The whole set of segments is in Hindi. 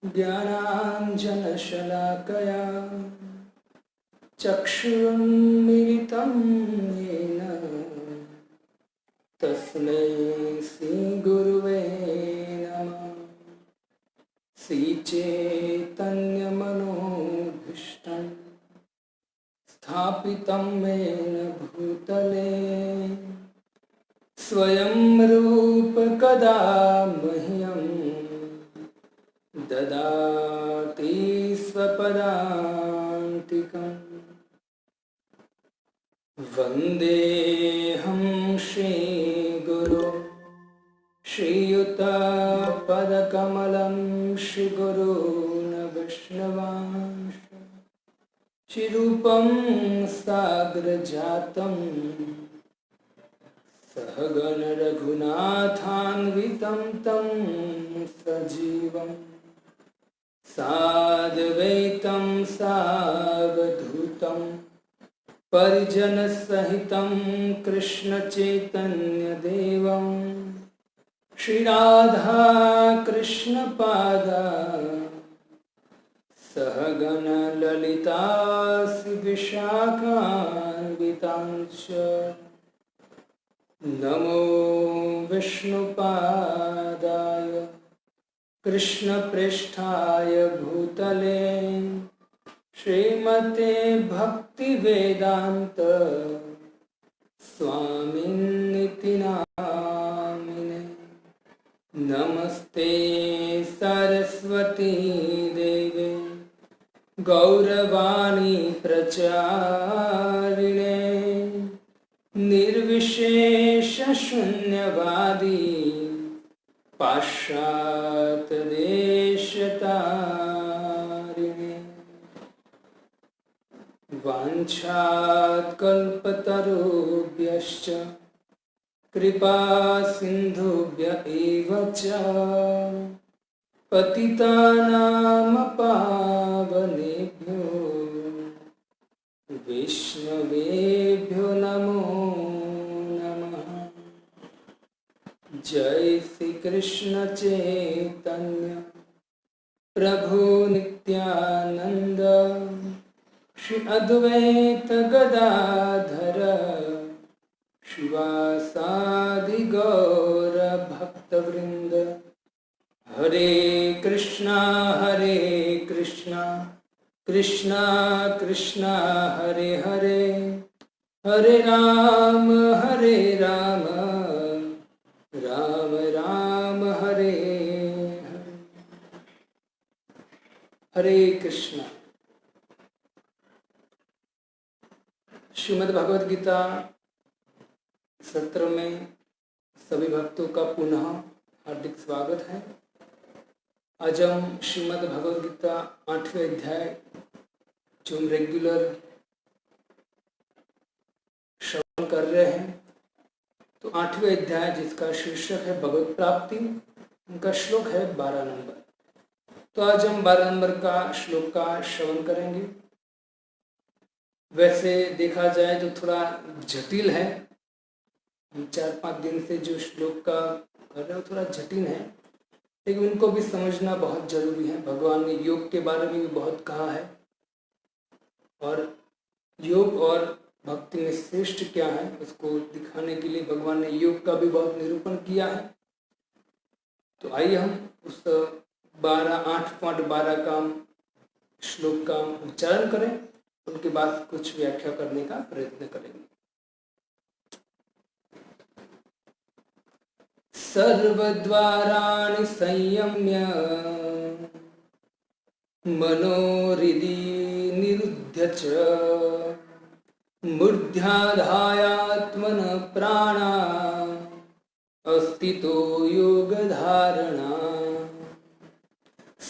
ज्ञानाञ्जनशलाकया चक्षुरुन्मीलितं येन तस्मै श्रीगुरुवे नमः। श्रीचैतन्यमनोभीष्टं स्थापितं येन भूतले स्वयं रूप कदा मह्यं ददाति स्वपदान्तिकम्। वन्देऽहं श्रीगुरो श्रीयुतपदकमलं श्रीगुरून् वैष्णवांश्च श्रीरूपं साग्रजातं सहगण रघुनाथान्वितं तं सजीवं साद्वैतं सावधूतं परिजनसहितं कृष्णचैतन्यदेवं श्रीराधा कृष्णपादा सहगण ललिता विशाखान्वितांश्च नमो विष्णुपादाय कृष्णप्रेष्ठाय भूतले श्रीमते भक्तिवेदान्त स्वामिन्निति नामिने। नमस्ते सरस्वती देवे गौरवाणी प्रचारिणे निर्विशेष शून्यवादी पाश्चात्यदेशतारिणे। वाञ्छात्कल्पतरुभ्यश्च कृपा सिन्धुभ्य एव च पतितानां पावनेभ्यो वैष्णवेभ्यो नमो नमः। जय श्री कृष्ण चैतन्य प्रभु नित्यानंद श्री अद्वैत गदाधर शिवासादि गौर भक्तवृंद। हरे कृष्णा कृष्णा कृष्णा हरे हरे, हरे राम राम राम हरे हरे। हरे कृष्णा। श्रीमद् भगवद गीता सत्र में सभी भक्तों का पुनः हार्दिक स्वागत है। आज हम श्रीमद् भगवद गीता 8वें अध्याय जो हम रेगुलर श्रवण कर रहे हैं, तो 8वें अध्याय जिसका शीर्षक है भगवत प्राप्ति, उनका श्लोक है 12 नंबर। तो आज हम 12 नंबर का श्लोक का श्रवण करेंगे। वैसे देखा जाए तो थोड़ा जटिल है, हम 4-5 दिन से जो श्लोक का कर रहे हो थोड़ा जटिल है, लेकिन उनको भी समझना बहुत जरूरी है। भगवान ने योग के बारे में भी बहुत कहा है और योग और भक्ति में श्रेष्ठ क्या है उसको दिखाने के लिए भगवान ने योग का भी बहुत निरूपण किया है। तो आइए हम उस 8.12 का श्लोक का उच्चारण करें, उनके बाद कुछ व्याख्या करने का प्रयत्न करेंगे। सर्वद्वाराणि संयम्य मनोहृदि निरुध्य च मूर्ध्याधायात्मनः प्राणा अस्तितो योगधारणा।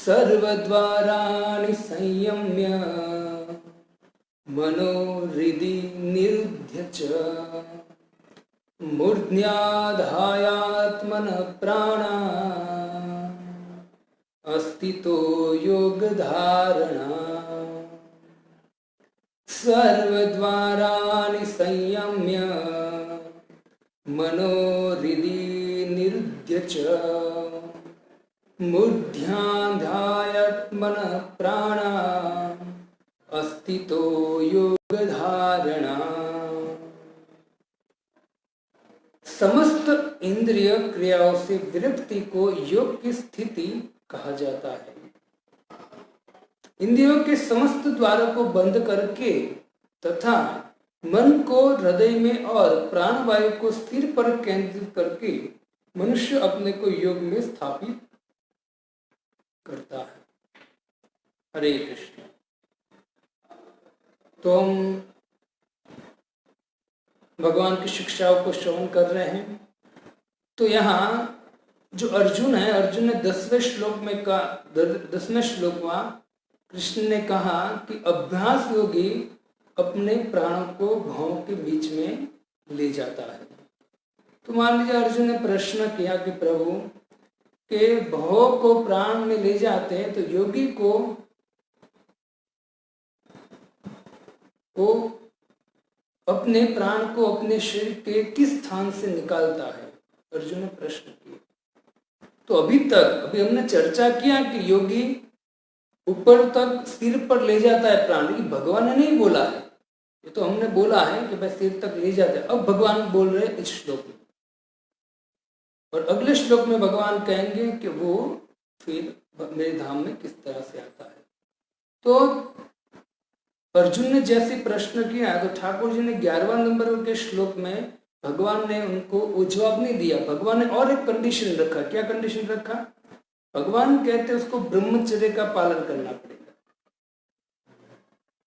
सर्वद्वाराणि संयम्य मनोहृदि निरुध्य च मूर्ध्याधायात्मनः प्राणा अस्तितो योगधारणा। सर्वद्वाराणि संयम्य मनोहृदि निरुध्य च मूर्ध्याधायात्मनः प्राणा अस्तितो योग धारणा। समस्त इंद्रिय क्रियाओं से विरक्ति को योग की स्थिति कहा जाता है। इंद्रियों के समस्त द्वारों को बंद करके तथा मन को हृदय में और प्राणवायु को सिर पर केंद्रित करके मनुष्य अपने को योग में स्थापित करता है। हरे कृष्ण। तो हम भगवान की शिक्षाओं को श्रवण कर रहे हैं। तो यहाँ जो अर्जुन है, अर्जुन ने 10वें श्लोक में कहा, 10वें श्लोक में कृष्ण ने कहा कि अभ्यास योगी अपने प्राणों को भावों के बीच में ले जाता है। तो मान लीजिए अर्जुन ने प्रश्न किया कि प्रभु के भाव को प्राण में ले जाते हैं तो योगी को अपने प्राण को अपने शरीर के किस स्थान से निकालता है, अर्जुन ने प्रश्न किया। तो अभी हमने चर्चा किया कि योगी ऊपर तक सिर पर ले जाता है प्राण, लेकिन भगवान ने नहीं बोला है। ये तो हमने बोला है कि भाई सिर तक ले जाता है। अब भगवान बोल रहे हैं इस श्लोक में, और अगले श्लोक में भगवान कहेंगे कि वो फिर मेरे धाम में किस तरह से आता है। तो अर्जुन ने जैसे प्रश्न किया तो ठाकुर जी ने 11वां नंबर के श्लोक में भगवान ने उनको वो जवाब नहीं दिया। भगवान ने और एक कंडीशन रखा। क्या कंडीशन रखा? भगवान कहते उसको ब्रह्मचर्य का पालन करना पड़ेगा।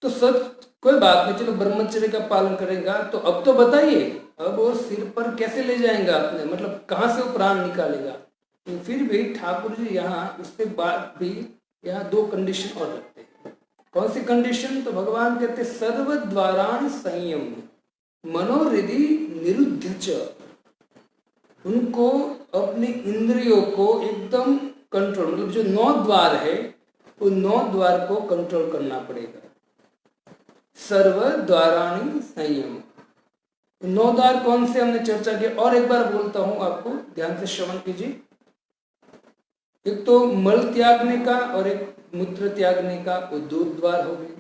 तो सच कोई बात नहीं, चलो ब्रह्मचर्य का पालन करेगा। तो अब तो बताइए, अब वो सिर पर कैसे ले जाएगा अपने, मतलब कहाँ से वो प्राण निकालेगा? तो फिर भी ठाकुर जी यहाँ उसके बाद भी यहाँ 2 कंडीशन और रखते हैं। कौन सी कंडीशन? तो भगवान कहते सर्व द्वारान संयम मनोहृदि निरुद्ध च। उनको अपने इंद्रियों को एकदम कंट्रोल, मतलब जो 9 द्वार है वो 9 द्वार को कंट्रोल करना पड़ेगा। सर्व द्वाराणि संयम। 9 द्वार कौन से हमने चर्चा की, और एक बार बोलता हूं, आपको ध्यान से श्रवण कीजिए। एक तो मल त्यागने का और एक मूत्र त्यागने का, वो 2 द्वार हो गए।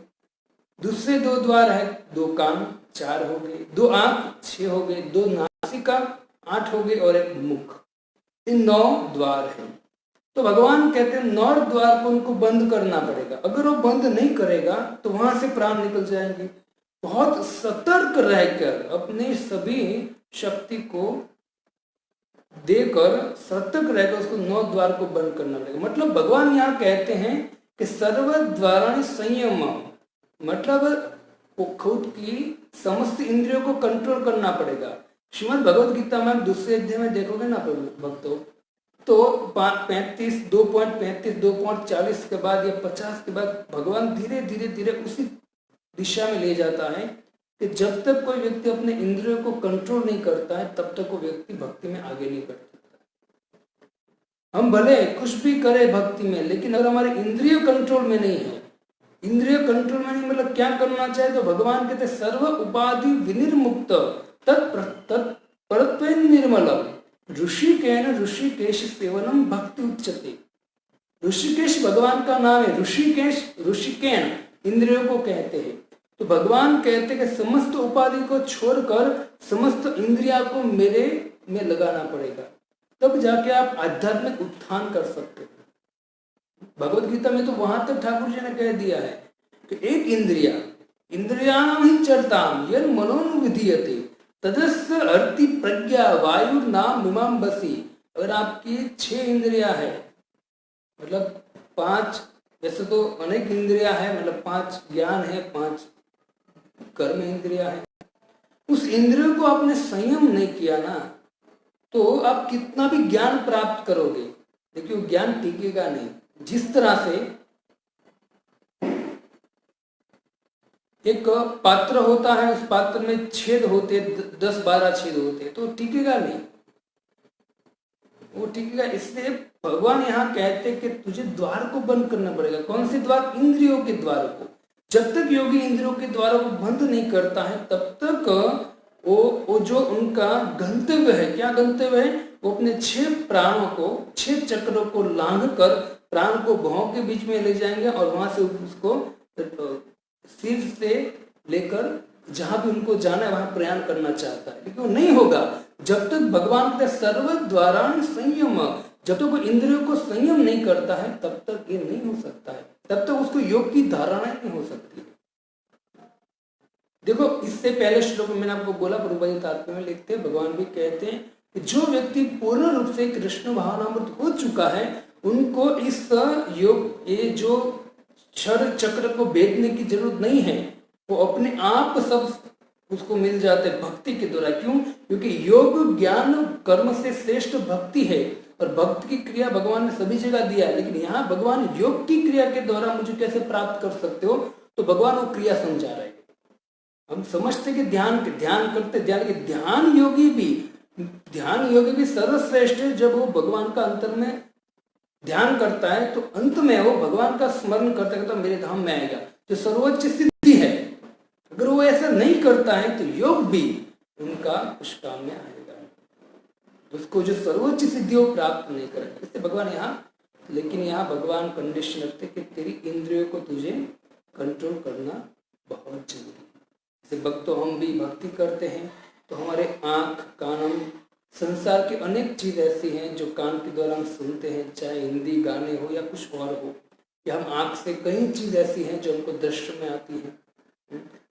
दूसरे 2 द्वार है, 2 कान 4 हो गए, 2 आंख 6 हो गए, 2 नासिका 8 हो गए और एक मुख। इन 9 द्वार है। तो भगवान कहते हैं 9 द्वार को उनको बंद करना पड़ेगा। अगर वो बंद नहीं करेगा तो वहां से प्राण निकल जाएंगे। बहुत सतर्क रहकर अपने सभी शक्ति को देकर सतर्क रहकर उसको 9 द्वार को बंद करना पड़ेगा। मतलब भगवान यहाँ कहते हैं कि सर्व द्वाराणि संयम, मतलब वो खुद की समस्त इंद्रियों को कंट्रोल करना पड़ेगा। श्रीमद् भगवद गीता में आप दूसरे अध्याय में देखोगे ना भक्तों, तो 2.35, 2.40 के बाद या 50 के बाद भगवान धीरे धीरे उसी दिशा में ले जाता है कि जब तक कोई व्यक्ति अपने इंद्रियों को कंट्रोल नहीं करता है तब तक वो व्यक्ति भक्ति में आगे नहीं बढ़ सकता। हम भले कुछ भी करें भक्ति में, लेकिन अगर हमारे इंद्रिय कंट्रोल में नहीं है, इंद्रिय कंट्रोल में नहीं मतलब क्या करना चाहिए? तो भगवान कहते सर्व उपाधि विनिर्मुक्त तत्परत्व निर्मलम ऋषिकेन ऋषिकेश सेवनम भक्ति उच्चते। ऋषिकेश भगवान का नाम है। ऋषिकेन इंद्रियों को कहते हैं। तो भगवान कहते हैं कि समस्त उपाधि को छोड़कर समस्त इंद्रिया को मेरे में लगाना पड़ेगा, तब जाके आप आध्यात्मिक उत्थान कर सकते हो। भगवद गीता में तो वहां तक ठाकुर जी ने कह दिया है कि एक इंद्रियाणाम ही चरताम यन मनोनुविधीयते तदस्य अर्ति प्रज्ञा वायु नाम मिमाम बसी। अगर आपकी 6 इंद्रिया है, मतलब 5, वैसे तो अनेक इंद्रिया है, मतलब 5 ज्ञान है, 5 कर्म इंद्रिया है, उस इंद्रियों को आपने संयम नहीं किया ना, तो आप कितना भी ज्ञान प्राप्त करोगे, देखिए वो ज्ञान टिकेगा नहीं। जिस तरह से एक पात्र होता है, उस पात्र में छेद होते, 10-12 छेद होते, तो टिकेगा नहीं, वो टिकेगा। इसलिए भगवान यहाँ कहते हैं कि तुझे द्वार को बंद करना पड़ेगा। कौन से द्वार? इंद्रियों के द्वार को। जब तक योगी इंद्रियों के द्वारों को बंद नहीं करता है तब तक वो जो उनका गंतव्य है, क्या गंतव्य है, वो अपने 6 प्राणों को, 6 चक्रों को लांघ कर प्राण को भौं के बीच में ले जाएंगे और वहां से उसको सिर से लेकर जहां भी उनको जाना है वहां प्रयाण करना चाहता है, लेकिन वो नहीं होगा जब तक भगवान के सर्व द्वारान संयम, जब तक वो इंद्रियों को संयम नहीं करता है तब तक ये नहीं हो सकता है, तब तक उसको योग की धारणा नहीं हो सकती। देखो इससे पहले श्लोक में मैंने आपको बोला, प्रभुपाद तात्पर्य में लिखते हैं, भगवान भी कहते हैं कि जो व्यक्ति पूर्ण रूप से कृष्ण भावनामृत हो चुका है उनको इस योग, ये जो क्षर चक्र को भेदने की जरूरत नहीं है, वो अपने आप सब उसको मिल जाते हैं भक्ति के द्वारा। क्यों? क्योंकि योग ज्ञान कर्म से श्रेष्ठ भक्ति है और भक्त की क्रिया भगवान ने सभी जगह दिया है, लेकिन यहाँ भगवान योग की क्रिया के द्वारा मुझे कैसे प्राप्त कर सकते हो, तो भगवान वो क्रिया समझा रहे हैं। हम समझते कि ध्यान करते, ध्यान योगी भी सर्वश्रेष्ठ है। जब वो भगवान का अंतर में ध्यान करता है तो अंत में वो भगवान का स्मरण करते करते मेरे धाम में आएगा, जो सर्वोच्च सिद्धि है। अगर वो ऐसा नहीं करता है तो योग भी उनका उस काम में आएगा, उसको जो सर्वोच्च सिद्धि वो प्राप्त नहीं करेगा। इससे भगवान यहाँ भगवान कंडीशन रखते कि तेरी इंद्रियों को तुझे कंट्रोल करना बहुत जरूरी है। जैसे भक्तों हम भी भक्ति करते हैं तो हमारे आँख कान, हम संसार की अनेक चीज ऐसी हैं जो कान के द्वारा हम सुनते हैं, चाहे हिंदी गाने हो या कुछ और हो, या हम आँख से कई चीज ऐसी हैं जो हमको दृश्य में आती है,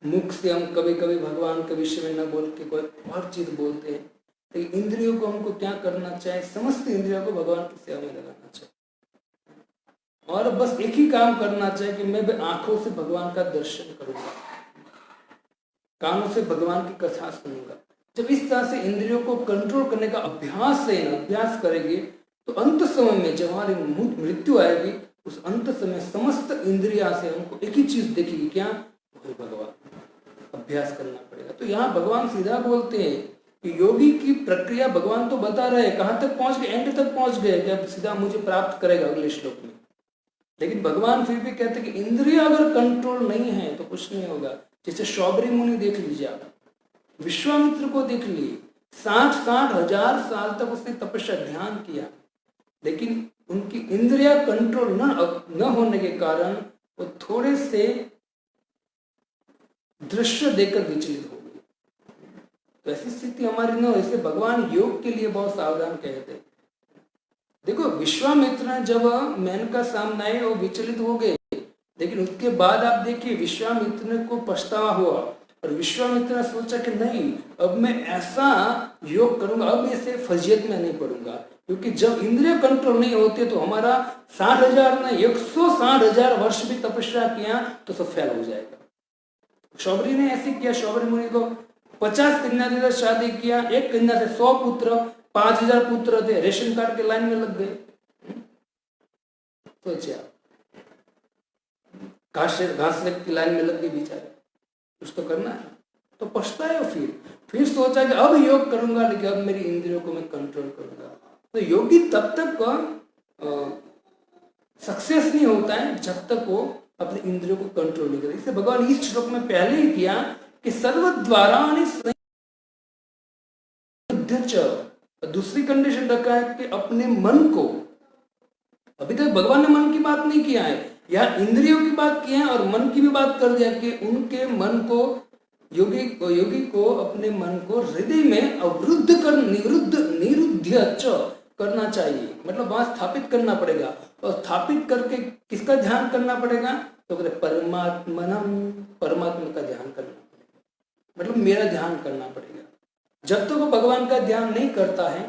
मुख से हम कभी कभी भगवान के विषय में न बोल के कोई और चीज बोलते हैं। लेकिन इंद्रियों को हमको क्या करना चाहिए, समस्त इंद्रियों को भगवान की सेवा में लगाना चाहिए और बस एक ही काम करना चाहिए कि मैं आंखों से भगवान का दर्शन करूंगा, कानों से भगवान की कथा सुनूंगा। जब इस तरह से इंद्रियों को कंट्रोल करने का अभ्यास करेंगे तो अंत समय में जब हमारी मृत्यु आएगी, उस अंत समय समस्त इंद्रिया से हमको एक ही चीज दिखेगी, क्या? वही भगवान। अभ्यास करना पड़ेगा। तो यहाँ भगवान सीधा बोलते हैं कि योगी की प्रक्रिया भगवान तो बता रहे हैं, कहाँ तक पहुंच गए, एंड तक पहुंच गए, जब सीधा मुझे प्राप्त करेगा अगले श्लोक में। लेकिन भगवान फिर भी कहते हैं कि इंद्रिय अगर कंट्रोल नहीं है तो कुछ नहीं होगा। जैसे शौबरी मुनि देख लीजिए आप, विश्वामित्र को देख लिए, 60 हजार साल तक उसने तपस्या ध्यान किया, लेकिन उनकी इंद्रिया कंट्रोल न होने के कारण वो थोड़े से दृश्य देखकर विचलित हो गए। तो ऐसी स्थिति हमारी न हो, इससे भगवान योग के लिए बहुत सावधान कहते हैं। देखो विश्वामित्र जब मेनका सामने आए वो विचलित हो गए, लेकिन उसके बाद आप देखिए विश्वामित्र को पछतावा हुआ और विश्वामित्र ने सोचा कि नहीं, अब मैं ऐसा योग करूंगा, अब मैं इसे फजीयत में नहीं पढ़ूंगा, क्योंकि जब इंद्रिय कंट्रोल नहीं होते तो हमारा 60,000 नहीं 160,000 वर्ष भी तपस्या किया तो सब फेल हो जाएगा। शौबरी ने ऐसे किया, शौबरी मुनि को 50 कन्या से शादी किया, एक कन्या से 100 पुत्र, 5,000 पुत्र थे, रेशन कार्ड के लाइन में लग गए। सोचिए घास की लाइन में लग गए बेचारे, कुछ तो करना है, तो पछताए। फिर सोचा कि अब योग करूंगा, लेकिन अब मेरी इंद्रियों को मैं कंट्रोल करूंगा। तो योगी तब तक सक्सेस नहीं होता है जब तक वो अपने इंद्रियों को कंट्रोल नहीं करे। इससे भगवान इस श्लोक में पहले ही किया कि सर्वद्वाराणि, दूसरी कंडीशन रखा है कि अपने मन को, अभी तक भगवान ने मन की बात नहीं किया है, यहाँ इंद्रियों की बात की है और मन की भी बात कर दिया कि उनके मन को योगी को अपने मन को हृदय में अवरुद्ध कर निरुद्ध करना चाहिए, मतलब वहां स्थापित करना पड़ेगा। और स्थापित करके किसका ध्यान करना पड़ेगा? तो परमात्मा का ध्यान करना पड़ेगा, मतलब मेरा ध्यान करना पड़ेगा। जब तक वो भगवान का ध्यान नहीं करता है,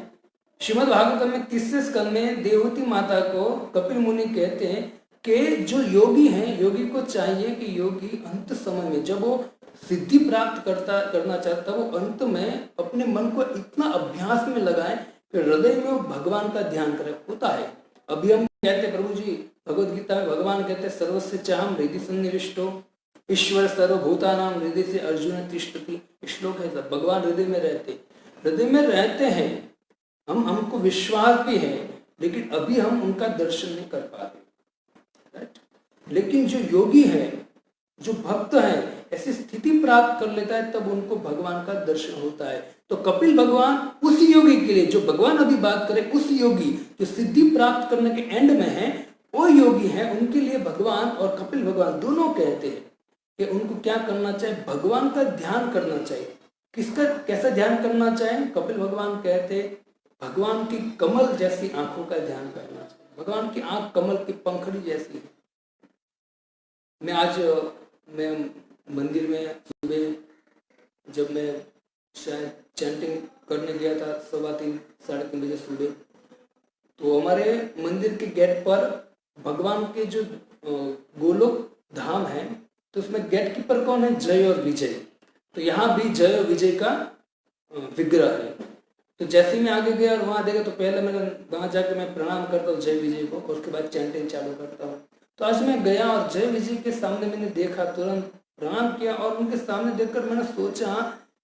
श्रीमद् भागवत में 30वें स्कंद में देवहूति माता को कपिल मुनि कहते हैं कि जो योगी हैं, योगी को चाहिए कि योगी अंत समय में जब वो सिद्धि प्राप्त करना चाहता है, वो अंत में अपने मन को इतना अभ्यास में लगाए कि हृदय में वो भगवान का ध्यान करे। होता है, अभी हम कहते प्रभु जी भगवद गीता में भगवान कहते सर्वस्य चाहम हृदय सन्निविष्टो ईश्वर सर्वभूतानां हृदय से अर्जुन तिष्ठति। श्लोक है, सब भगवान हृदय में रहते हैं। हमको विश्वास भी है, लेकिन अभी हम उनका दर्शन नहीं कर पा रहे। राइट? लेकिन जो योगी है जो भक्त है ऐसी स्थिति प्राप्त कर लेता है तब उनको भगवान का दर्शन होता है। तो कपिल भगवान उस योगी के लिए, जो भगवान अभी बात करें, उस योगी जो सिद्धि प्राप्त करने के एंड में है, वो योगी है, उनके लिए भगवान और कपिल भगवान दोनों कहते हैं कि उनको क्या करना चाहिए, भगवान का ध्यान करना चाहिए। किसका, कैसा ध्यान करना चाहिए? कपिल भगवान कहते भगवान की कमल जैसी आंखों का ध्यान करना चाहिए। भगवान की आंख कमल की पंखड़ी जैसी है। मैं मंदिर में सुबह जब मैं शायद चैंटिंग करने गया था 3:15 साढ़े 3 बजे सुबह, तो हमारे मंदिर के गेट पर भगवान के जो गोलोक धाम है, तो उसमें गेट कीपर कौन है? जय और विजय। तो यहाँ भी जय और विजय का विग्रह है। तो जैसे मैं आगे गया और वहाँ देखा तो पहले मैंने वहाँ जाकर मैं प्रणाम करता हूँ जय विजय को, और उसके बाद चैंटिंग चालू करता हूँ। तो आज मैं गया और जय विजय के सामने मैंने देखा, तुरंत प्रणाम किया, और उनके सामने देखकर मैंने सोचा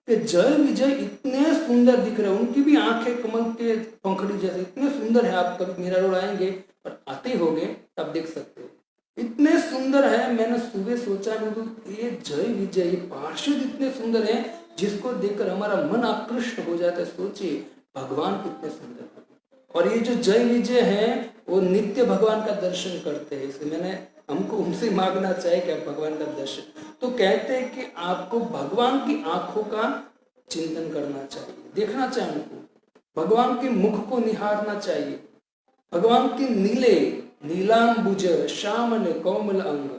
कि जय विजय इतने सुंदर दिख रहे हैं, उनकी भी आंखें कमल के पंखड़ी जैसे इतने सुंदर है। आप कभी मीरा रोड आएंगे और आते होंगे तब देख सकते हो, इतने सुंदर है। मैंने सुबह सोचा ये जय विजय, ये पार्षद इतने सुंदर हैं जिसको देखकर हमारा मन आकृष्ट हो जाता है। सोचिए भगवान कितने सुंदर है। और ये जो जय विजय है वो नित्य भगवान का दर्शन करते हैं, इसलिए मैंने हमको उनसे मांगना चाहिए कि आप भगवान का दर्शन। तो कहते हैं कि आपको भगवान की आंखों का चिंतन करना चाहिए, देखना चाहिए उनको, भगवान के मुख को निहारना चाहिए, भगवान के नीलांबुज श्यामल कोमल अंग,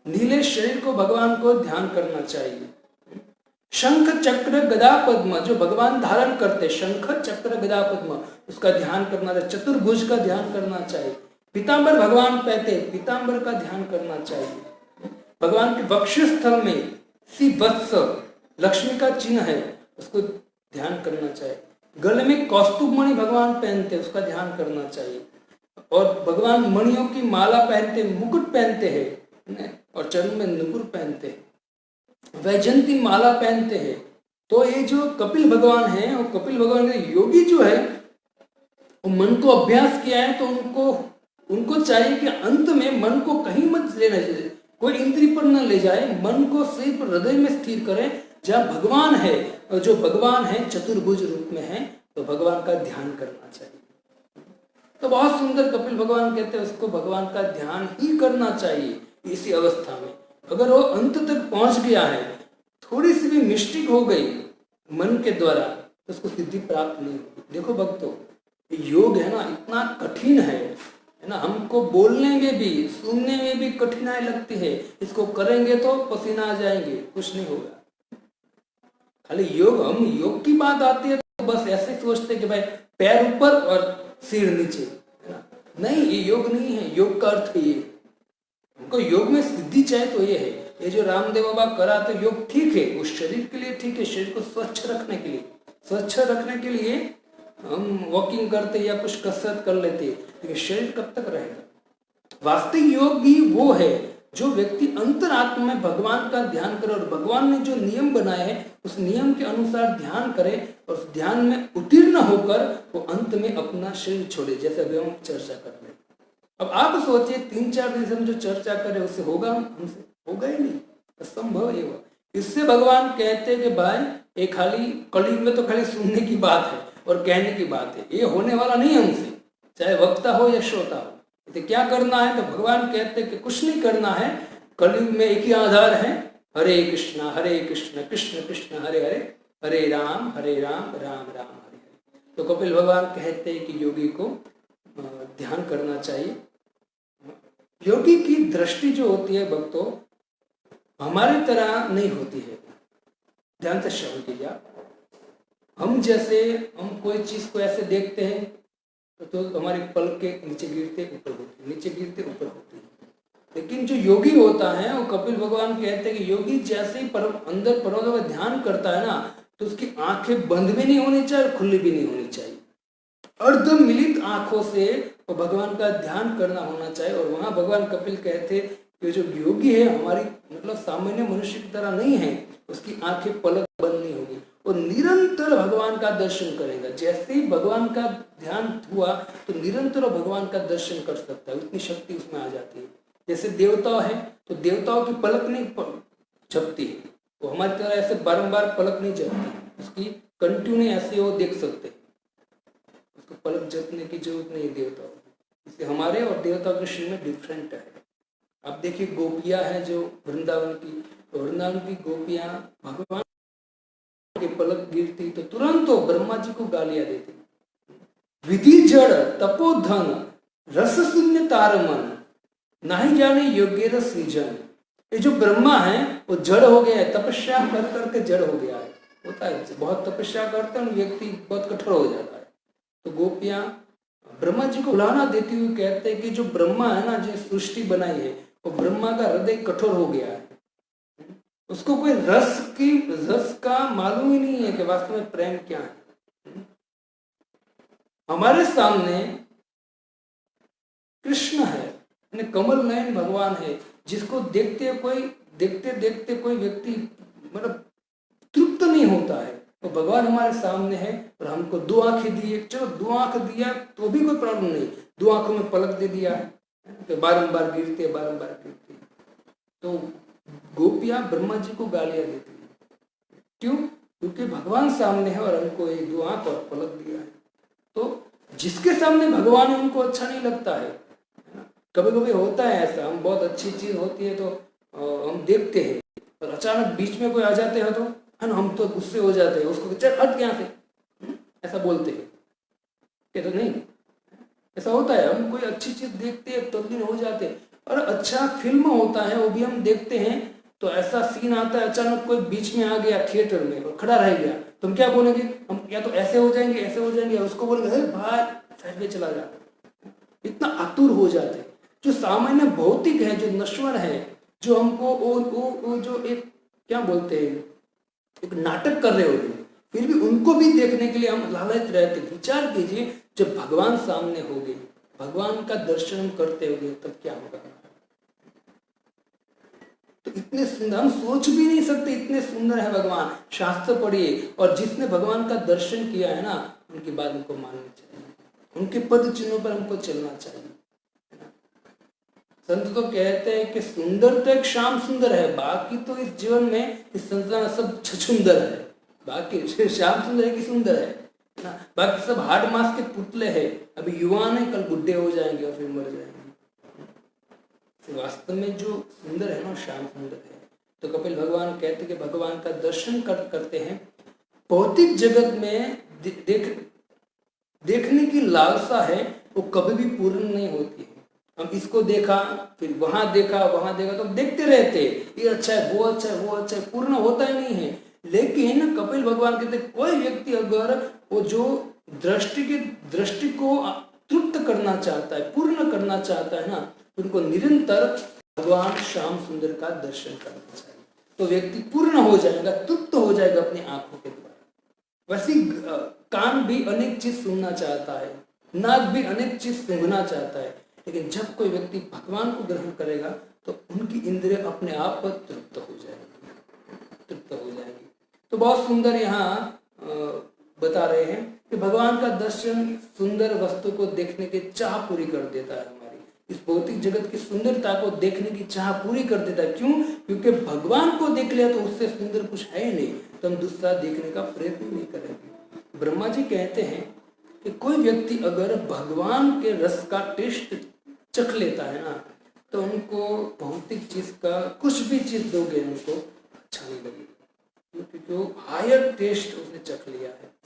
नीले शरीर को भगवान को ध्यान करना चाहिए। शंख चक्र गदा पद्म जो भगवान धारण करते, शंख चक्र गदा पद्म, उसका ध्यान करना चाहिए। चतुर्भुज का ध्यान करना चाहिए। पीतांबर भगवान पहनते, पीतांबर का ध्यान करना चाहिए। भगवान के वक्षस्थल में सी वत्स लक्ष्मी का चिन्ह है, उसको ध्यान करना चाहिए। गले में कौस्तुभ मणि भगवान पहनते, उसका ध्यान करना चाहिए। और भगवान मणियों की माला पहनते, मुकुट पहनते हैं, और चरण में नुपुर पहनते हैं, वैजंती माला पहनते हैं। तो ये जो कपिल भगवान है, वो कपिल भगवान के योगी जो है, वो मन को अभ्यास किया है, तो उनको चाहिए कि अंत में मन को कहीं मत लेना चाहिए, कोई इंद्रिय पर न ले जाए, मन को सिर्फ हृदय में स्थिर करें जहाँ भगवान है। और जो भगवान है चतुर्भुज रूप में है, तो भगवान का ध्यान करना चाहिए। तो बहुत सुंदर कपिल भगवान कहते हैं उसको भगवान का ध्यान ही करना चाहिए इसी अवस्था में। अगर वो अंत तक पहुंच गया है, थोड़ी सी भी मिस्टेक हो गई मन के द्वारा, तो उसको सिद्धि प्राप्त नहीं होगी। देखो भक्तों, योग है ना, इतना कठिन है ना, हमको बोलने में भी सुनने में भी कठिनाई लगती है। इसको करेंगे तो पसीना आ जाएंगे, कुछ नहीं होगा। खाली योग, हम योग की बात आती है तो बस ऐसे सोचते कि भाई पैर ऊपर और सिर नीचे, है ना। नहीं, ये योग नहीं है। योग का अर्थ है ये, हमको योग में सिद्धि चाहिए तो ये है। ये जो रामदेव बाबा करा तो योग ठीक है, उस शरीर के लिए ठीक है, शरीर को स्वच्छ रखने के लिए, स्वच्छ रखने के लिए हम वॉकिंग करते या कुछ कसरत कर लेते, लेकिन शरीर कब तक रहेगा। वास्तविक योग भी वो है जो व्यक्ति अंतरात्मा में भगवान का ध्यान करे, और भगवान ने जो नियम बनाए हैं उस नियम के अनुसार ध्यान करे, और उस ध्यान में उत्तीर्ण होकर वो अंत में अपना शरीर छोड़े, जैसे अभी हम चर्चा कर रहे हैं। अब आप सोचिए 3-4 दिन से हम जो चर्चा करें उससे होगा, हमसे होगा ही नहीं, असंभव है वो। इससे भगवान कहते हैं कि भाई ये खाली कलयुग में तो खाली सुनने की बात है और कहने की बात है, ये होने वाला नहीं है हमसे, चाहे वक्ता हो या श्रोता हो। तो क्या करना है, तो भगवान कहते हैं कि कुछ नहीं करना है। कलयुग में एक ही आधार है, हरे कृष्ण कृष्ण कृष्ण हरे हरे, हरे राम राम राम हरे हरे। तो कपिल भगवान कहते हैं कि योगी को ध्यान करना चाहिए। योगी की दृष्टि जो होती है भक्तों, हमारी तरह नहीं होती है। ध्यान से श्रवण कीजिए आप। हम जैसे हम कोई चीज को ऐसे देखते हैं तो हमारे पलक के नीचे गिरते ऊपर होती है, नीचे गिरते ऊपर होती है। लेकिन जो योगी होता है, वो कपिल भगवान कहते हैं कि योगी जैसे ही अंदर परमात्मा का ध्यान करता है ना, तो उसकी आंखें बंद भी नहीं होनी चाहिए और खुली भी नहीं होनी चाहिए। अर्ध मिलित आंखों से वो भगवान का ध्यान करना होना चाहिए। और वहां भगवान कपिल कहते कि जो योगी है हमारी मतलब सामान्य मनुष्य की तरह नहीं है, उसकी आंखें पलक बंद नहीं होगी, वो निरंतर भगवान का दर्शन करेगा। जैसे ही भगवान का ध्यान हुआ तो निरंतर भगवान का दर्शन कर सकता है, उतनी शक्ति उसमें आ जाती है। जैसे देवता है तो देवताओं की पलक नहीं झपती है, वो हमारी तरह ऐसे बारंबार पलक नहीं झपती, उसकी कंटिन्यू ऐसे वो देख सकते हैं, उसको पलक झपने की जरूरत नहीं है देवताओं की। इसलिए हमारे और देवताओं के शरीर में डिफरेंट है। आप देखिए गोपियां हैं जो वृंदावन की, तो वृंदावन की गोपियां भगवान के पलक गिरती तो तुरंत वो ब्रह्मा जी को गालियां देती। विधि जड़ तपोधन रस शून्य तार मन, नहीं जाने योग्य सृजन। ये जो ब्रह्मा है वो जड़ हो गया है, तपस्या कर करके जड़ हो गया है। होता है बहुत तपस्या करते हैं व्यक्ति बहुत कठोर हो जाता है। तो गोपियां ब्रह्मा जी को बुलाना देती हुई कहते हैं कि जो ब्रह्मा है ना, जो सृष्टि बनाई है, वो ब्रह्मा का हृदय कठोर हो गया है, उसको कोई रस का मालूम ही नहीं है कि वास्तव में प्रेम क्या है। हमारे सामने कृष्ण है, कमल नयन भगवान है, जिसको देखते देखते कोई व्यक्ति मतलब तृप्त नहीं होता है। तो भगवान हमारे सामने है और हमको दो आंखें दी है, चलो दो आंख दिया तो भी कोई प्रॉब्लम नहीं, दो आंखों में पलक दे दिया है तो बारंबार गिरते। तो गोपियां ब्रह्मा जी को गालियां देती है, क्यों? क्योंकि भगवान सामने है और हमको ये दो आंख और पलक दिया है। तो जिसके सामने भगवान है उनको अच्छा नहीं लगता है। कभी कभी होता है ऐसा, हम बहुत अच्छी चीज होती है तो हम देखते हैं और अचानक बीच में कोई आ जाते हैं तो है ना, हम तो गुस्से हो जाते हैं, उसको चल हट यहाँ से, ऐसा बोलते हैं कि तो नहीं, ऐसा होता है। हम कोई अच्छी चीज देखते हैं तल्लीन हो जाते हैं, और अच्छा फिल्म होता है वो भी हम देखते हैं तो ऐसा सीन आता है अचानक कोई बीच में आ गया थिएटर में और खड़ा रह गया, तो हम क्या बोलेंगे? हम या तो ऐसे हो जाएंगे, ऐसे हो जाएंगे, उसको बोलेंगे भाई साइड में चला जा। इतना आतुर हो जाते हैं। जो सामान्य भौतिक है, जो नश्वर है, जो हमको वो जो एक क्या बोलते हैं, एक नाटक कर रहे होते हैं, फिर भी उनको भी देखने के लिए हम लालच रहते। विचार कीजिए जब भगवान सामने होंगे, भगवान का दर्शन करते होंगे, तब क्या होगा? तो इतने सुंदर हम सोच भी नहीं सकते, इतने सुंदर है भगवान। शास्त्र पढ़िए और जिसने भगवान का दर्शन किया है ना, उनकी बात हमको माननी चाहिए, उनके पद चिन्हों पर हमको चलना चाहिए। संत तो कहते हैं कि सुंदर तो एक श्याम सुंदर है, बाकी तो इस जीवन में इस संसार में सब छछुंदर है। बाकी श्याम सुंदर है कि सुंदर है ना, बाकी सब हार्ड मास के पुतले हैं। अभी युवा ने कल बुढ़े हो जाएंगे और फिर मर जाएंगे। तो वास्तव में जो सुंदर है ना, श्याम सुंदर है। तो कपिल भगवान कहते कि भगवान का दर्शन करते हैं। भौतिक जगत में देखने की लालसा है, वो कभी भी पूर्ण नहीं होती है। हम इसको देखा, फिर वहां देखा तो देखते रहते, ये अच्छा है, वो अच्छा है, वो अच्छा है, पूर्ण होता ही नहीं है। लेकिन कपिल भगवान कहते कोई व्यक्ति अगर वो जो दृष्टि को तृप्त करना चाहता है, पूर्ण करना चाहता है ना, तो उनको निरंतर भगवान श्याम सुंदर का दर्शन करना चाहिए, तो व्यक्ति पूर्ण हो जाएगा, तृप्त हो जाएगा अपनी आंखों के द्वारा। वैसे कान भी अनेक चीज सुनना चाहता है, नाक भी अनेक चीज सूंघना चाहता है, लेकिन जब कोई व्यक्ति भगवान को ग्रहण करेगा तो उनकी इंद्रिय अपने आप पर तृप्त हो जाएगी। तो बहुत सुंदर यहाँ बता रहे हैं कि भगवान का दर्शन सुंदर वस्तु को देखने की चाह पूरी कर देता है। हमारी इस भौतिक जगत की सुंदरता को देखने की चाह पूरी कर देता है। क्यों? क्योंकि भगवान को देख लिया तो उससे सुंदर कुछ है ही नहीं, तो हम दूसरा देखने का प्रयत्न नहीं करेंगे। ब्रह्मा जी कहते हैं कि कोई व्यक्ति अगर भगवान के रस का टेस्ट चख लेता है ना, तो उनको भौतिक चीज का कुछ भी चीज दोगे उनको अच्छा नहीं लगेगा, क्योंकि वो हायर टेस्ट उसने चख लिया है।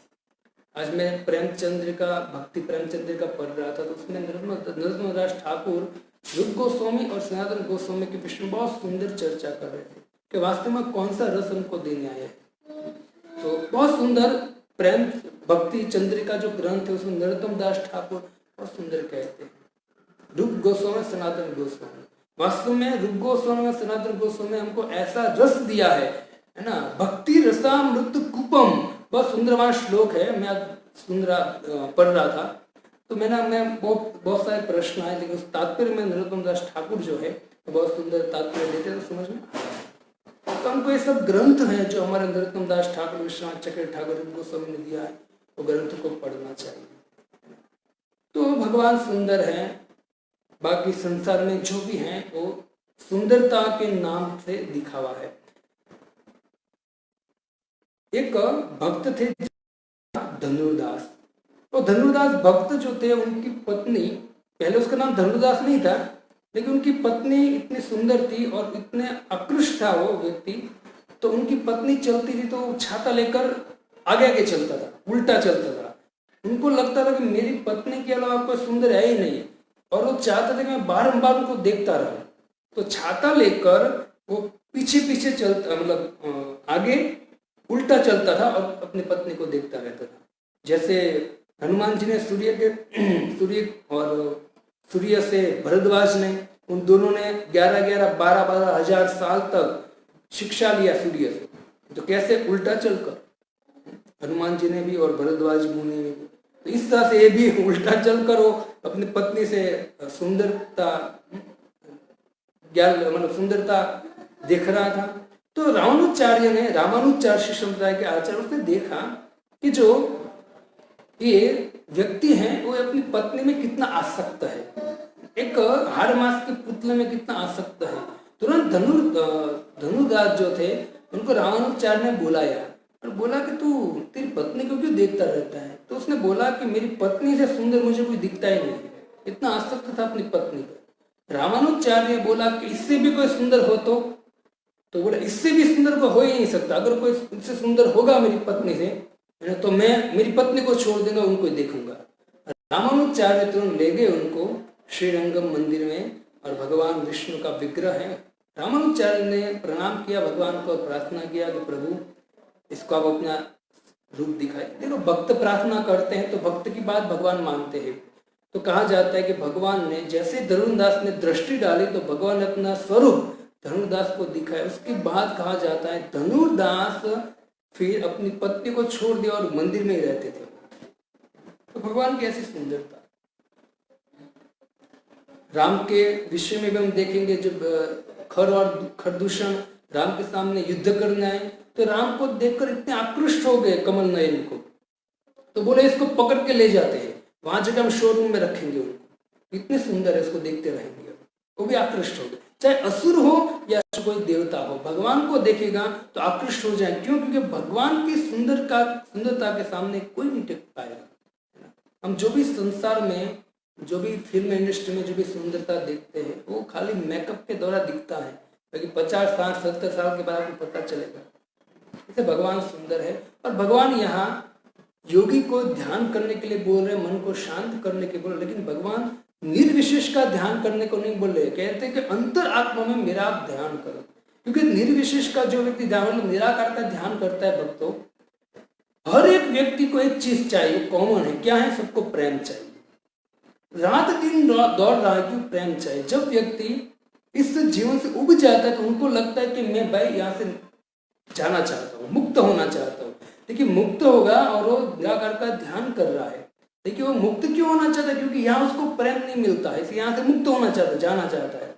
आज मैं भक्ति प्रेमचंद्र का पढ़ रहा था, तो उसमें नरोत्तम दास ठाकुर रूप गोस्वामी और सनातन गोस्वामी के विषय में बहुत सुंदर चर्चा कर रहे थे कि वास्तव में कौन सा रस उनको देने आया है। तो बहुत सुंदर प्रेम भक्ति चंद्रिका जो ग्रंथ है उसमें नरोत्तम दास ठाकुर बहुत सुंदर कहते हैं, रूप गोस्वामी सनातन गोस्वामी। वास्तव में रूप गोस्वामी और सनातन गोस्वामी हमको ऐसा रस दिया है ना, भक्ति रसामृत कुपम, बहुत सुंदर वहां श्लोक है। मैं सुंदर पढ़ रहा था तो मैं बहुत सारे प्रश्न आए, लेकिन उस तात्पर्य में नरोत्तम दास ठाकुर जो है तो बहुत सुंदर तात्पर्य देते तो समझ में आया। तो हमको ये सब ग्रंथ हैं जो हमारे नरोत्तम दास ठाकुर, विश्वनाथ चक्र ठाकुर, रूप गोस्वामी ने दिया है, वो ग्रंथ को पढ़ना चाहिए। तो भगवान सुंदर है, बाकी संसार में जो भी है वो सुंदरता के नाम से दिखावा है। एक भक्त थे धनुर्दास। तो धनुर्दास भक्त जो थे, उनकी पत्नी, पहले उसका नाम धनुर्दास नहीं था, लेकिन उनकी पत्नी इतनी सुंदर थी और इतने आकृष्ट था वो व्यक्ति, तो उनकी पत्नी चलती थी तो छाता लेकर आगे आगे चलता था, उल्टा चलता था। उनको लगता था कि मेरी पत्नी के अलावा कोई सुंदर है ही नहीं, और वो चाहते थे कि मैं बारंबार उनको देखता रहूं। तो छाता लेकर वो पीछे पीछे चलता, मतलब आगे उल्टा चलता था और अपनी पत्नी को देखता रहता था। जैसे हनुमान जी ने सूर्य से भरद्वाज ने, उन दोनों ने 12 हजार साल तक शिक्षा लिया सूर्य से, तो कैसे उल्टा चलकर, हनुमान जी ने भी और भरद्वाज मुनि ने भी। तो इस तरह से ये भी उल्टा चलकर वो अपनी पत्नी से सुंदरता सुंदरता देख रहा था। तो रामानुजाचार्य ने, रामानुजाचार्य संप्रदाय के आचार्य, उसने देखा कि जो ये व्यक्ति है वो अपनी पत्नी में कितना आसक्त है, एक हाड़ मास के पुतले में कितना आसक्त है। तुरंत धनुर्दास जो थे उनको रामानुजाचार्य ने बुलाया और बोला कि तू तेरी पत्नी को क्यों देखता रहता है। तो उसने बोला कि मेरी पत्नी से सुंदर मुझे कोई दिखता ही नहीं, इतना आसक्त था अपनी पत्नी पर। रामानुजाचार्य ने बोला कि इससे भी कोई सुंदर हो तो बोला इससे भी सुंदर को हो ही नहीं सकता। अगर कोई इससे सुंदर होगा मेरी पत्नी से, तो मैं मेरी पत्नी को छोड़ दूंगा, उनको ही देखूंगा। रामानुजाचार्य तुरंत ले गए उनको श्रीरंगम मंदिर में, और भगवान विष्णु का विग्रह है। रामानुजाचार्य ने प्रणाम किया भगवान को, प्रार्थना किया कि प्रभु इसको आप अपना रूप दिखाए। देखो, भक्त प्रार्थना करते हैं तो भक्त की बात भगवान मानते हैं। तो कहा जाता है कि भगवान ने, जैसे धनुर्दास ने दृष्टि डाली तो भगवान ने अपना स्वरूप धनुर्दास को दिखाया। उसके बाद कहा जाता है धनुर्दास फिर अपनी पत्नी को छोड़ दिया और मंदिर में ही रहते थे। तो भगवान की ऐसी सुंदरता। राम के विषय में भी हम देखेंगे, जब खरदूषण राम के सामने युद्ध करने आए तो राम को देखकर इतने आकृष्ट हो गए कमल नयन को, तो बोले इसको पकड़ के ले जाते हैं, वहां जगह हम शोरूम में रखेंगे उनको, इतने सुंदर है, इसको देखते रहेंगे। वो भी आकृष्ट हो गए, चाहे असुर हो या कोई देवता हो, भगवान को देखेगा तो आकृष्ट हो जाए। क्यों? क्योंकि भगवान की सुंदरता के सामने कोई नहीं टिक पाएगा। हम जो भी संसार में, जो भी फिल्म इंडस्ट्री में जो भी सुंदरता देखते हैं वो खाली मेकअप के द्वारा दिखता है, क्योंकि 50 साल 70 साल के बाद आपको पता चलेगा। इसे भगवान सुंदर है। और भगवान यहाँ योगी को ध्यान करने के लिए बोल रहे, मन को शांत करने के बोल रहे, लेकिन भगवान निर्विशेष का ध्यान करने को नहीं बोल रहे। कहते हैं कि अंतर आत्मा में मेरा आप ध्यान करो, क्योंकि निर्विशेष का जो व्यक्ति ध्यान, मतलब निराकार का ध्यान करता है भक्तों, हर एक व्यक्ति को एक चीज चाहिए, कॉमन है। क्या है? सबको प्रेम चाहिए। रात दिन दौड़ रहा है, क्यों? प्रेम चाहिए। जब व्यक्ति इस जीवन से उब जाता है तो उनको लगता है कि मैं भाई यहाँ से जाना चाहता हूँ, मुक्त होना चाहता हूँ। देखिए, मुक्त होगा और वो निराकार का ध्यान कर रहा है। देखिए, वो मुक्त क्यों होना चाहता है? क्योंकि यहाँ उसको प्रेम नहीं मिलता है, इसलिए यहाँ से मुक्त होना चाहता है, जाना चाहता है।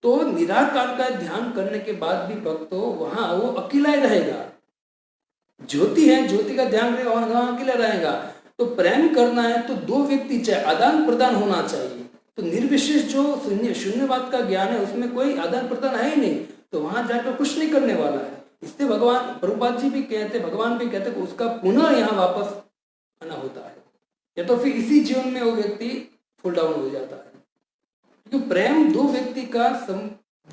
तो निराकार का ध्यान करने के बाद भी भक्तों वहां वो अकेला ही रहेगा। ज्योति है, ज्योति का ध्यान रहेगा, वहां अकेला रहेगा। तो प्रेम करना है तो दो व्यक्ति चाहिए, आदान प्रदान होना चाहिए। तो निर्विशेष जो शून्यवाद का ज्ञान है उसमें कोई आदान प्रदान है ही नहीं, तो वहां जाकर कुछ नहीं करने वाला है। इसलिए भगवान प्रभुपाद जी भी कहते, भगवान भी कहते कि उसका पुनः यहाँ वापस आना होता है, या तो फिर इसी जीवन में वो व्यक्ति फुल डाउन हो जाता है। क्योंकि प्रेम दो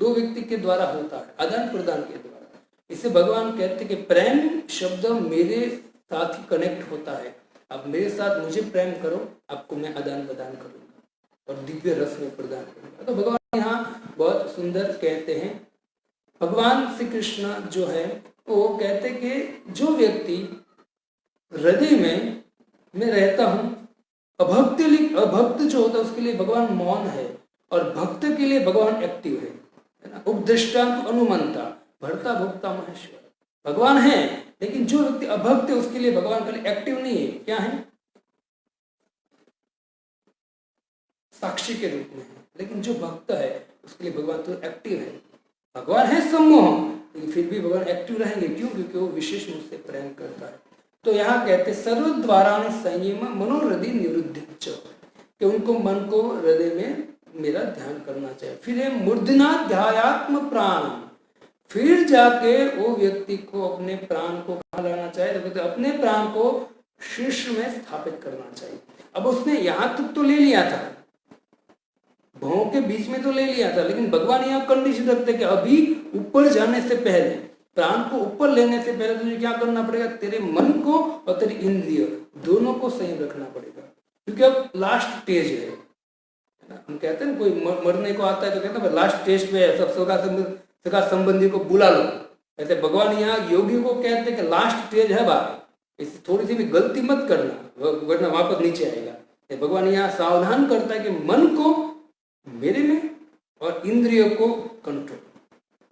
व्यक्ति के द्वारा होता है, आदान प्रदान के द्वारा। इसे भगवान कहते कि प्रेम शब्द मेरे साथ ही कनेक्ट होता है। आप मेरे साथ मुझे प्रेम करो, आपको मैं आदान प्रदान करूंगा और दिव्य रस में प्रदान करूंगा। तो भगवान यहाँ बहुत सुंदर कहते हैं। भगवान श्री कृष्ण जो है वो कहते कि जो व्यक्ति हृदय में मैं रहता हूँ, अभक्त जो होता है उसके लिए भगवान मौन है, और भक्त के लिए भगवान एक्टिव है ना। उपदृष्टांत अनुमंता, भर्ता भोक्ता महेश्वर भगवान है, लेकिन जो व्यक्ति अभक्त है उसके लिए भगवान खाली एक्टिव नहीं है, क्या है? साक्षी के रूप में है। लेकिन जो भक्त है उसके लिए भगवान तो एक्टिव है। भगवान है सम्मोह, लेकिन फिर भी भगवान एक्टिव रहेंगे। क्यों? क्योंकि वो विशेष रूप से प्रेम करता है। तो यहाँ कहते सर्वद्वारा संयम मनोहृदय निवृत्ति, कि उनको मन को हृदय में मेरा ध्यान करना चाहिए। फिर है मूर्धना ध्यायात्म प्राण, फिर जाके वो व्यक्ति को अपने प्राण को कहाँ लाना चाहिए, तो कहते अपने प्राण को शीर्ष में स्थापित करना चाहिए। अब उसने यहाँ तक तो ले लिया था, भावों के बीच में तो ले लिया था, लेकिन भगवान यहाँ कंडीशन रखते कि अभी ऊपर जाने से पहले, प्राण को ऊपर लेने से पहले तुझे क्या करना पड़ेगा, तेरे मन को और तेरी इंद्रिय दोनों को संयम रखना पड़ेगा, क्योंकि अब लास्ट स्टेज है ना। हम कहते हैं ना, कोई मरने को आता है तो कहते हैं लास्ट स्टेज पे है, सब सगा संबंधी को बुला लो। ऐसे भगवान यहाँ योगी को कहते हैं कि लास्ट स्टेज है भाई, इससे थोड़ी सी भी गलती मत करना वरना वापस नीचे आएगा। भगवान यहाँ सावधान करता है कि मन को मेरे में और इंद्रियों को कंट्रोल,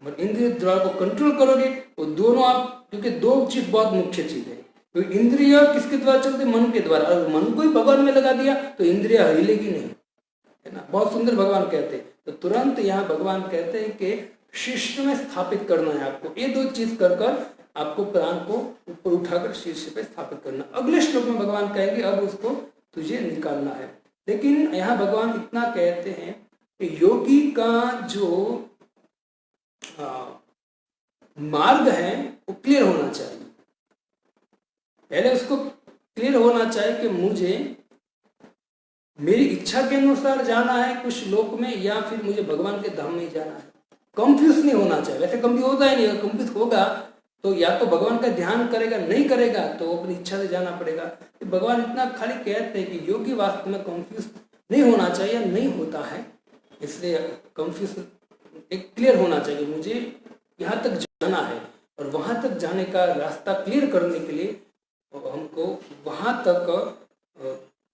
मतलब इंद्रिय द्वारा को कंट्रोल करोगे वो दोनों आप, क्योंकि दो चीज बहुत मुख्य चीज है, तो इंद्रिय किसके द्वारा चलते, मन के द्वारा। अगर मन को ही भगवान में लगा दिया तो इंद्रिय हिलेगी नहीं, है ना। बहुत सुंदर भगवान कहते हैं, तो तुरंत यहाँ भगवान कहते हैं कि शीर्ष में स्थापित करना है आपको। ये दो चीज कर कर आपको प्राण को ऊपर उठाकर शीर्ष पे स्थापित करना। अगले श्लोक में भगवान कहेंगे अब उसको तुझे निकालना है। लेकिन यहाँ भगवान इतना कहते हैं कि योगी का जो मार्ग है वो क्लियर होना चाहिए। पहले उसको क्लियर होना चाहिए कि मुझे मेरी इच्छा के अनुसार जाना है कुछ लोक में, या फिर मुझे भगवान के धाम में जाना है। कंफ्यूज नहीं होना चाहिए। वैसे कंफ्यूज होता ही नहीं, अगर कंफ्यूज होगा तो या तो भगवान का ध्यान करेगा, नहीं करेगा तो अपनी इच्छा से जाना पड़ेगा। तो भगवान इतना खाली कहते हैं कि योगी वास्तव में कंफ्यूज नहीं होना चाहिए, नहीं होता है, इसलिए कंफ्यूज एक क्लियर होना चाहिए। मुझे यहाँ तक जाना है और वहाँ तक जाने का रास्ता क्लियर करने के लिए हमको वहाँ तक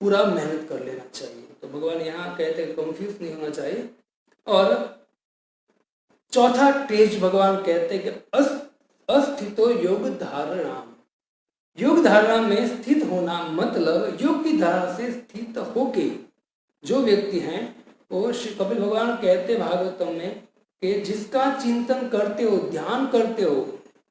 पूरा मेहनत कर लेना चाहिए। तो भगवान यहाँ कहते हैं कंफ्यूज नहीं होना चाहिए। और चौथा स्टेज भगवान कहते हैं कि अस्थितो योग धारणा। योग धारणा में स्थित होना मतलब योग की धारा से स्थित होके जो व्यक्ति हैं वो श्री कपिल भगवान कहते भागवतम में कि जिसका चिंतन करते हो, ध्यान करते हो,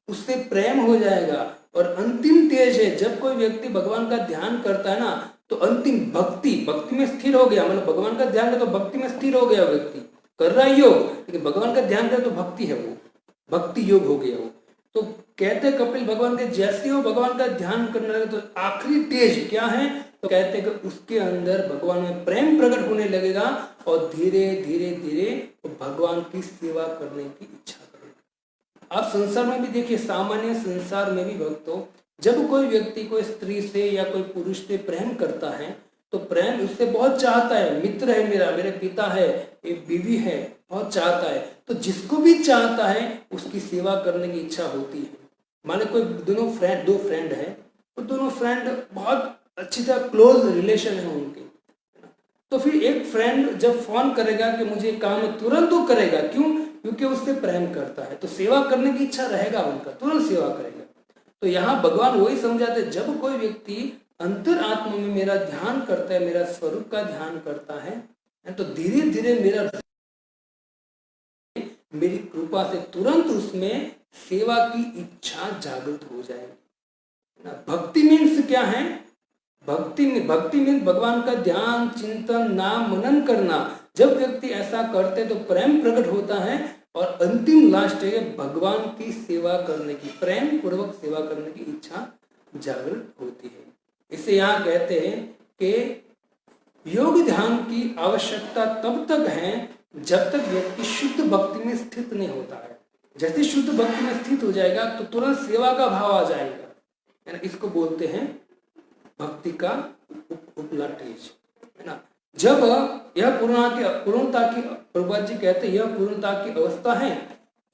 उससे प्रेम हो जाएगा। और अंतिम तेज है, जब कोई व्यक्ति भगवान का ध्यान करता है ना तो अंतिम भक्ति में स्थिर हो गया। मतलब भगवान का ध्यान कर तो भक्ति में स्थिर हो गया, व्यक्ति कर रहा है योग लेकिन भगवान का ध्यान करे तो भक्ति है, वो भक्ति योग हो गया वो। तो कहते कपिल भगवान के जैसे हो भगवान का ध्यान करने लगे तो आखिरी तेज क्या है, तो कहते हैं कि उसके अंदर भगवान में प्रेम प्रकट होने लगेगा और धीरे धीरे धीरे वो भगवान की सेवा करने की इच्छा करेगा। आप संसार में भी देखिए, सामान्य संसार में भी भक्तों, जब कोई व्यक्ति कोई स्त्री से या कोई पुरुष से प्रेम करता है तो प्रेम उससे बहुत चाहता है, मित्र है मेरा, मेरे पिता है, एक बीवी है, बहुत चाहता है। तो जिसको भी चाहता है उसकी सेवा करने की इच्छा होती है। माने कोई दो फ्रेंड है, तो दोनों फ्रेंड बहुत अच्छी तरह क्लोज रिलेशन है उनके, तो फिर एक फ्रेंड जब फोन करेगा कि मुझे काम है, तुरंत वो करेगा। क्यों? क्योंकि उससे प्रेम करता है, तो सेवा करने की इच्छा रहेगा उनका, तुरंत सेवा करेगा। तो यहाँ भगवान वही समझाते, जब कोई व्यक्ति अंतर आत्मा में मेरा ध्यान करता है, मेरा स्वरूप का ध्यान करता है, तो धीरे धीरे मेरी कृपा से तुरंत उसमें सेवा की इच्छा जागृत हो जाएगी। भक्ति मीन्स क्या है? भक्ति मीन्स भगवान का ध्यान, चिंतन, नाम, मनन करना। जब व्यक्ति ऐसा करते तो प्रेम प्रकट होता है और अंतिम लास्ट है भगवान की सेवा करने की, प्रेम पूर्वक सेवा करने की इच्छा जागृत होती है। इसे यहाँ कहते हैं कि योग ध्यान की आवश्यकता तब तक है जब तक व्यक्ति शुद्ध भक्ति में स्थित नहीं होता है। जैसे शुद्ध भक्ति में स्थित हो जाएगा तो तुरंत सेवा का भाव आ जाएगा, इसको बोलते हैं भक्ति का उपला स्टेज, है ना। जब यह पूर्णता की प्रभुपाद जी कहते हैं यह पूर्णता की अवस्था है,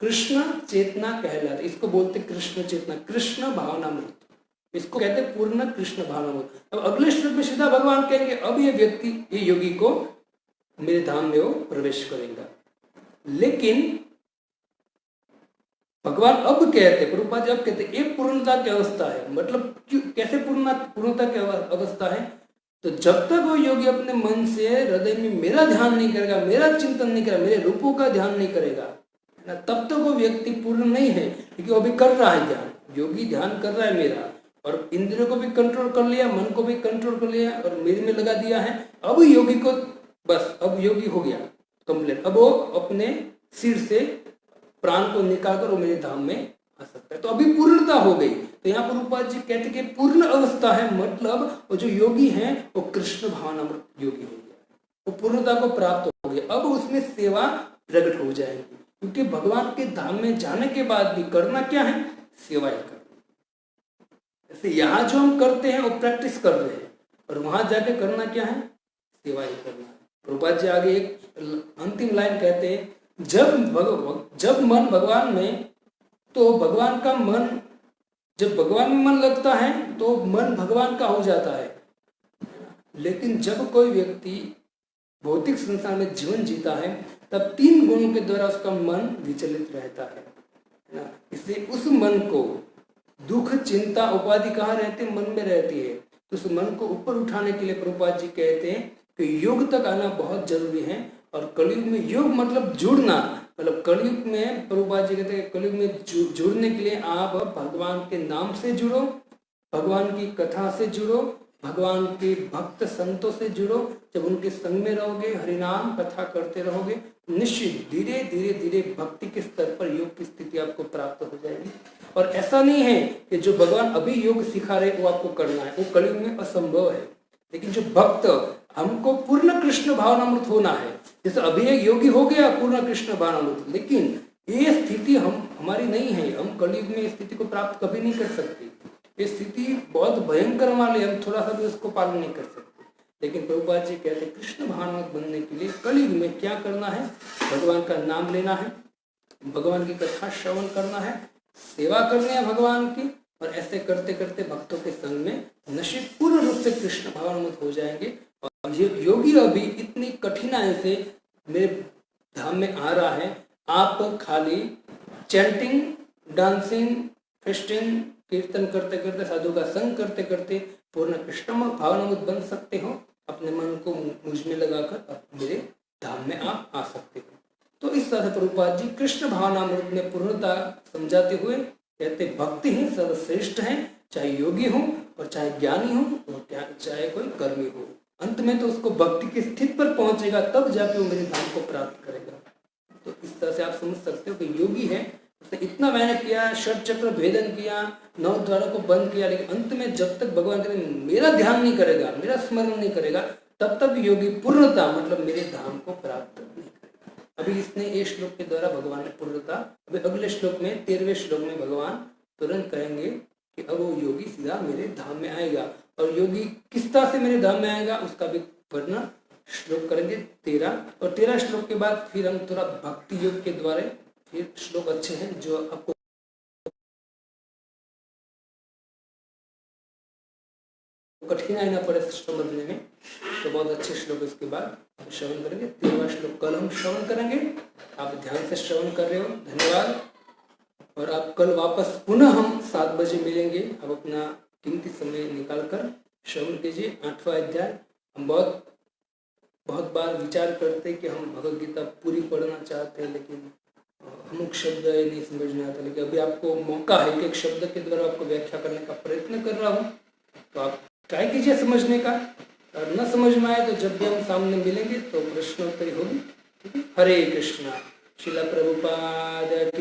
कृष्ण चेतना कहलाती, इसको बोलते कृष्ण चेतना, कृष्ण भावनामृत, इसको कहते हैं पूर्ण कृष्ण भावनामृत। अब अगले श्लोक में सीधा भगवान कहेंगे अब ये व्यक्ति, ये योगी को मेरे धाम में वो प्रवेश करेगा। लेकिन भगवान अब कहते, प्रभुपाद जी अब कहते एक पूर्णता की अवस्था है। मतलब कैसे पूर्णता की अवस्था है? तो जब तक वो योगी अपने मन से हृदय में मेरा ध्यान नहीं करेगा, मेरा चिंतन नहीं करेगा, मेरे रूपों का ध्यान नहीं करेगा ना, तब तक वो व्यक्ति पूर्ण नहीं है। क्योंकि वो अभी कर रहा है ध्यान, योगी ध्यान कर रहा है मेरा, और इंद्रियों को भी कंट्रोल कर लिया, मन को भी कंट्रोल कर लिया और मेरे में लगा दिया है। अब योगी को बस, अब योगी हो गया, कंप्लीट, अब वो अपने सिर से प्राण को निकालकर वो मेरे धाम में आ सकता है। तो अभी पूर्णता हो गई। तो यहाँ पर रूपा जी कहते कि पूर्ण अवस्था है, मतलब वो जो योगी हैं वो कृष्ण भावनामृत योगी हो गया, वो पूर्णता को प्राप्त हो गया। अब उसमें सेवा प्रकट हो जाएगी, क्योंकि भगवान के धाम में जाने के बाद भी करना क्या है, सेवा ही करनी। जैसे यहाँ जो हम करते हैं वो प्रैक्टिस कर रहे हैं, और वहां जाके करना क्या है, सेवा ही करना है। प्रभुपाद जी आगे एक अंतिम लाइन कहते हैं, जब मन भगवान में, तो भगवान का मन, जब भगवान में मन लगता है तो मन भगवान का हो जाता है। लेकिन जब कोई व्यक्ति भौतिक संसार में जीवन जीता है तब 3 गुणों के द्वारा उसका मन विचलित रहता है ना। इसलिए उस मन को दुख, चिंता, उपाधि कहाँ रहते, मन में रहती है। तो उस मन को ऊपर उठाने के लिए प्रभुपाद जी कहते हैं कि योग तक आना बहुत जरूरी है। और कलयुग में योग मतलब जुड़ना, मतलब कलयुग में प्रभुपाद जी कहते हैं कलयुग में जुड़ने के लिए आप भगवान के नाम से जुड़ो, भगवान की कथा से जुड़ो, भगवान के भक्त संतों से जुड़ो। जब उनके संग में रहोगे, हरिनाम कथा करते रहोगे, निश्चित धीरे धीरे धीरे भक्ति के स्तर पर योग की स्थिति आपको प्राप्त हो जाएगी। और ऐसा नहीं है कि जो भगवान अभी योग सिखा रहे वो आपको करना है, वो कलयुग में असंभव है। लेकिन जो भक्त, हमको पूर्ण कृष्ण भावनामृत होना है। जैसे अभी एक योगी हो गया पूर्ण कृष्ण भावनामृत, लेकिन ये स्थिति हमारी नहीं है। हम कलयुग में इस स्थिति को प्राप्त कभी नहीं कर सकते। ये स्थिति बहुत भयंकर वाली, हम थोड़ा सा भी उसको पालन नहीं कर सकते। लेकिन प्रभुपाद जी कहते हैं कृष्ण भावनामृत बनने के लिए कलयुग में क्या करना है, भगवान का नाम लेना है, भगवान की कथा श्रवण करना है, सेवा करनी है भगवान की। और ऐसे करते करते भक्तों के संग में निश्चित पूर्ण रूप से कृष्ण भावनामृत हो जाएंगे। और ये योगी अभी इतनी कठिनाई से मेरे धाम में आ रहा है, आप खाली चैंटिंग, डांसिंग, फेस्टिंग, कीर्तन करते करते, साधु का संग करते करते पूर्ण कृष्ण भावनामृत बन सकते हो। अपने मन को मुझ में लगाकर मेरे धाम में आप आ सकते हो। तो इस तरह से प्रभुपाद जी कृष्ण भावनामृत में पूर्णता समझाते हुए कहते भक्ति ही सर्वश्रेष्ठ है, चाहे योगी हो और चाहे ज्ञानी हो और चाहे कोई कर्मी हो। अंत में तो उसको भक्ति की स्थिति पर पहुंचेगा, तब जाके वो मेरे धाम को प्राप्त करेगा। तो इस तरह से आप समझ सकते हो कि योगी है, उसने इतना मेहनत किया, षट चक्र भेदन किया, 9 द्वारों को बंद किया, लेकिन अंत में जब तक भगवान के मेरा ध्यान नहीं करेगा, मेरा स्मरण नहीं करेगा, तब तक योगी पूर्णता मतलब मेरे धाम को प्राप्त नहीं करेगा। अभी इसने ये श्लोक के द्वारा भगवान ने पूर्णता, अभी अगले श्लोक में 13वें श्लोक में भगवान तुरंत कहेंगे कि अब वो योगी सीधा मेरे धाम में आएगा। और योगी किस तरह से मेरे धाम में आएगा उसका भी वर्णन श्लोक करेंगे 13। और 13 श्लोक के बाद फिर हम थोड़ा भक्ति योग के द्वारा फिर श्लोक अच्छे हैं जो आपको कठिनाई ना पड़े समझने में, तो बहुत अच्छे श्लोक इसके बाद श्रवण करेंगे। 13वां श्लोक कल हम श्रवण करेंगे। आप ध्यान से श्रवण कर रहे हो, धन्यवाद। और आप कल वापस पुनः हम 7 बजे मिलेंगे। अब अपना कीमती समय निकालकर श्रवण कीजिए 8वां अध्याय। हम बहुत बार विचार करते हैं कि हम भगवद गीता पूरी पढ़ना चाहते हैं, लेकिन अमुक शब्द नहीं समझ में आता। लेकिन अभी आपको मौका है कि एक शब्द के द्वारा आपको व्याख्या करने का प्रयत्न कर रहा हूँ, तो आप ट्राई कीजिए समझने का। और न समझ में आए तो जब भी हम सामने मिलेंगे तो प्रश्नोत्तरी होगी। ठीक है, हरे कृष्णा। श्रील प्रभुपाद।